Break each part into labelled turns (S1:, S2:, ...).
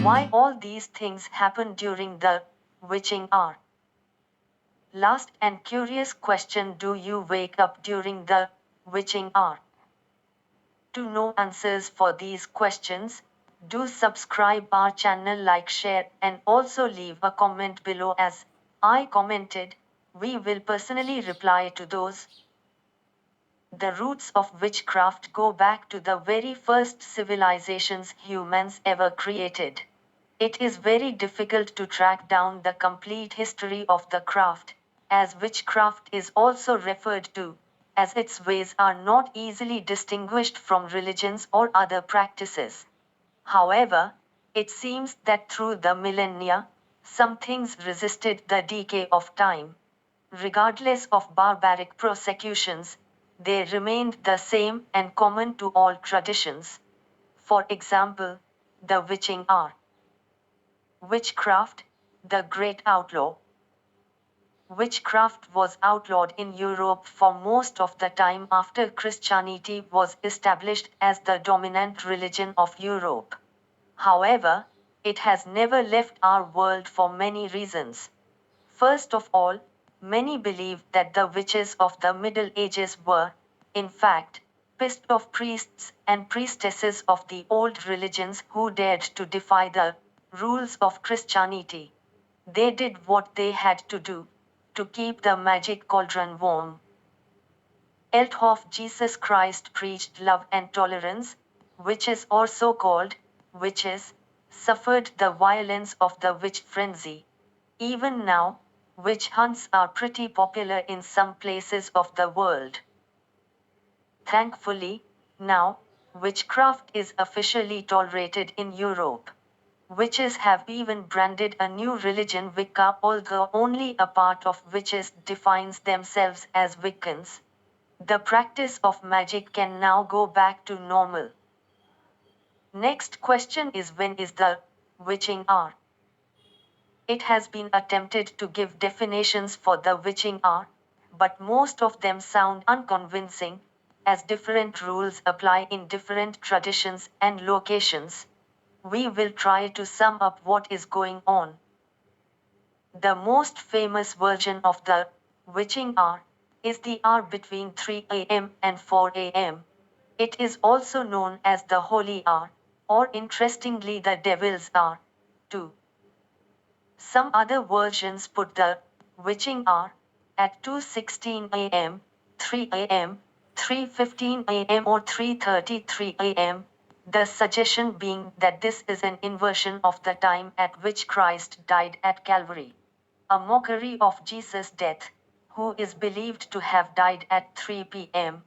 S1: Why all these things happen during the witching hour? Last and curious question: do you wake up during the witching hour? To know answers for these questions, do subscribe our channel, like, share, and also leave a comment below. As I commented, we will personally reply to those. The roots of witchcraft go back to the very first civilizations humans ever created. It is very difficult to track down the complete history of the craft, as witchcraft is also referred to, as its ways are not easily distinguished from religions or other practices. However, it seems that through the millennia, some things resisted the decay of time. Regardless of barbaric prosecutions, they remained the same and common to all traditions. For example, the witching hour. Witchcraft, the great outlaw. Witchcraft was outlawed in Europe for most of the time after Christianity was established as the dominant religion of Europe. However, it has never left our world for many reasons. First of all, many believe that the witches of the Middle Ages were, in fact, pissed off priests and priestesses of the old religions who dared to defy the rules of Christianity. They did what they had to do to keep the magic cauldron warm. Although Jesus Christ preached love and tolerance, witches, or so called witches, suffered the violence of the witch frenzy. Even now, witch hunts are pretty popular in some places of the world. Thankfully, now, witchcraft is officially tolerated in Europe. Witches have even branded a new religion, Wicca, although only a part of witches defines themselves as Wiccans. The practice of magic can now go back to normal. Next question is, when is the witching hour? It has been attempted to give definitions for the witching hour, but most of them sound unconvincing, as different rules apply in different traditions and locations. We will try to sum up what is going on. The most famous version of the witching hour is the hour between 3 a.m. and 4 a.m. It is also known as the holy hour, or interestingly the devil's hour, too. Some other versions put the witching hour at 2:16 a.m., 3 a.m., 3:15 a.m. or 3:33 a.m., the suggestion being that this is an inversion of the time at which Christ died at Calvary. A mockery of Jesus' death, who is believed to have died at 3 p.m.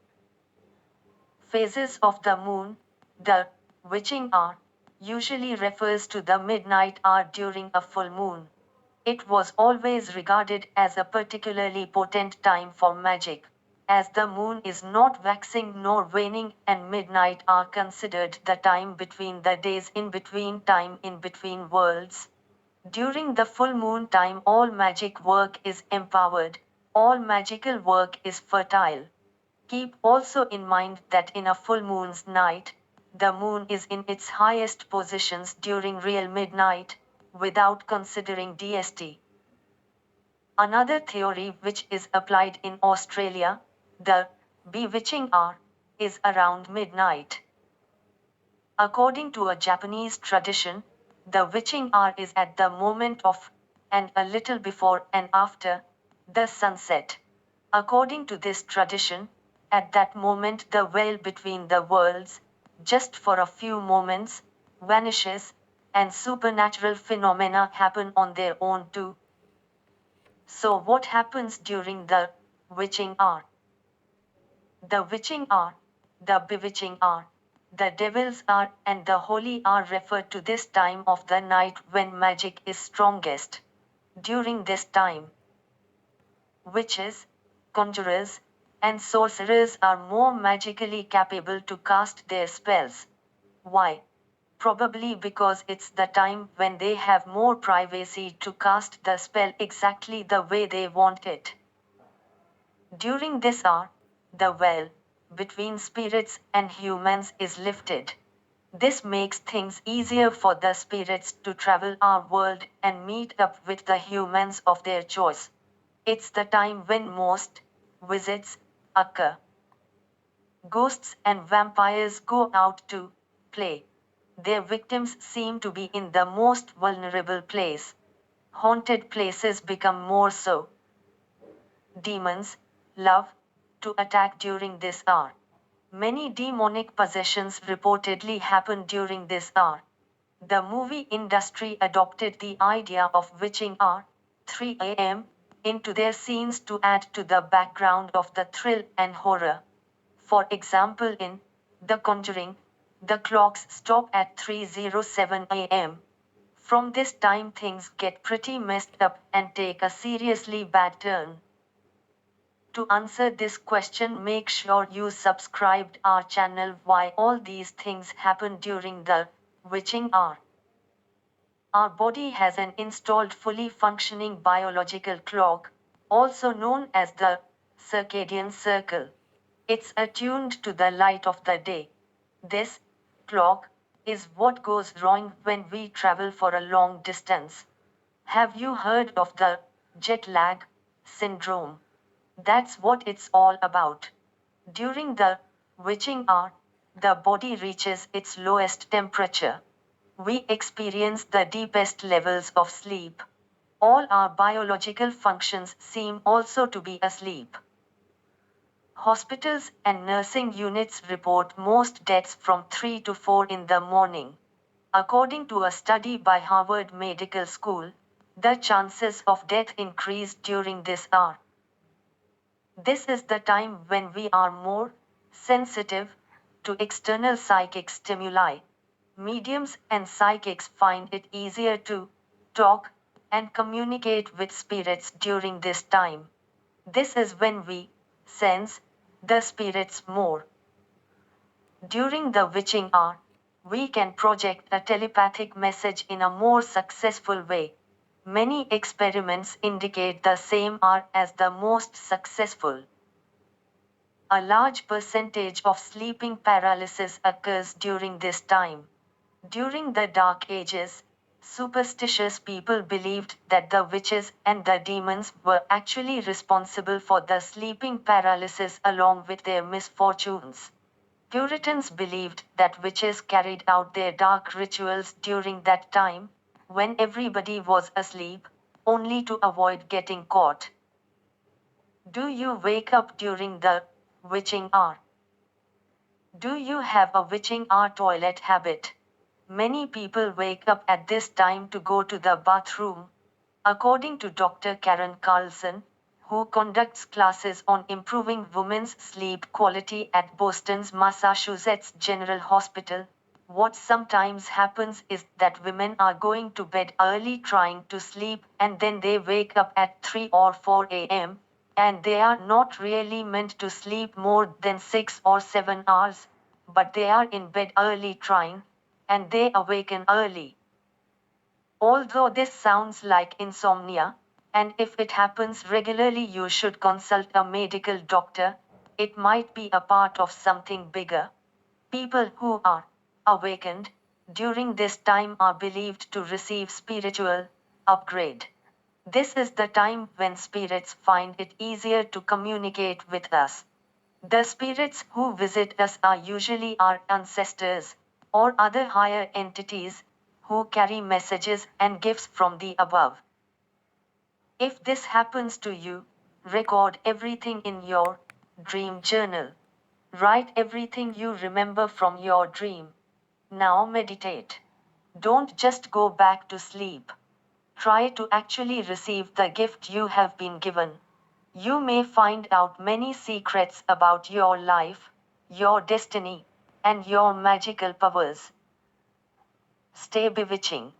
S1: Phases of the moon. The witching hour usually refers to the midnight hour during a full moon. It was always regarded as a particularly potent time for magic, as the moon is not waxing nor waning, and midnight are considered the time between the days, in between time in between worlds. During the full moon time, all magic work is empowered, all magical work is fertile. Keep also in mind that in a full moon's night, the moon is in its highest positions during real midnight, without considering DST. Another theory which is applied in Australia, the bewitching hour, is around midnight. According to a Japanese tradition, the witching hour is at the moment of, and a little before and after, the sunset. According to this tradition, at that moment the veil between the worlds, just for a few moments, vanishes, and supernatural phenomena happen on their own too. So what happens during the witching hour? The witching hour, the bewitching hour, the devil's hour, and the holy hour refer to this time of the night when magic is strongest. During this time, witches, conjurers, and sorcerers are more magically capable to cast their spells. Why? Probably because it's the time when they have more privacy to cast the spell exactly the way they want it. During this hour, the veil between spirits and humans is lifted. This makes things easier for the spirits to travel our world and meet up with the humans of their choice. It's the time when most visits occur. Ghosts and vampires go out to play. Their victims seem to be in the most vulnerable place. Haunted places become more so. Demons love to attack during this hour. Many demonic possessions reportedly happen during this hour. The movie industry adopted the idea of witching hour, 3 a.m., into their scenes to add to the background of the thrill and horror. For example, in The Conjuring, the clocks stop at 3:07 a.m. From this time, things get pretty messed up and take a seriously bad turn. To answer this question, make sure you subscribed our channel. Why all these things happen during the witching hour. Our body has an installed fully functioning biological clock, also known as the circadian circle. It's attuned to the light of the day. This clock is what goes wrong when we travel for a long distance. Have you heard of the jet lag syndrome? That's what it's all about. During the witching hour, the body reaches its lowest temperature. We experience the deepest levels of sleep. All our biological functions seem also to be asleep. Hospitals and nursing units report most deaths from 3 to 4 in the morning. According to a study by Harvard Medical School, the chances of death increase during this hour. This is the time when we are more sensitive to external psychic stimuli. Mediums and psychics find it easier to talk and communicate with spirits during this time. This is when we sense the spirits more. During the witching hour, we can project a telepathic message in a more successful way. Many experiments indicate the same are as the most successful. A large percentage of sleeping paralysis occurs during this time. During the Dark Ages, superstitious people believed that the witches and the demons were actually responsible for the sleeping paralysis along with their misfortunes. Puritans believed that witches carried out their dark rituals during that time, when everybody was asleep, only to avoid getting caught. Do you wake up during the witching hour? Do you have a witching hour toilet habit? Many people wake up at this time to go to the bathroom. According to Dr. Karen Carlson, who conducts classes on improving women's sleep quality at Boston's Massachusetts General Hospital, what sometimes happens is that women are going to bed early trying to sleep and then they wake up at 3 or 4 a.m., and they are not really meant to sleep more than 6 or 7 hours, but they are in bed early trying, and they awaken early. Although this sounds like insomnia, and if it happens regularly, you should consult a medical doctor, it might be a part of something bigger. People who are awakened during this time are believed to receive spiritual upgrade. This is the time when spirits find it easier to communicate with us. The spirits who visit us are usually our ancestors or other higher entities who carry messages and gifts from the above. If this happens to you, record everything in your dream journal. Write everything you remember from your dream. Now meditate. Don't just go back to sleep. Try to actually receive the gift you have been given. You may find out many secrets about your life, your destiny, and your magical powers. Stay bewitching.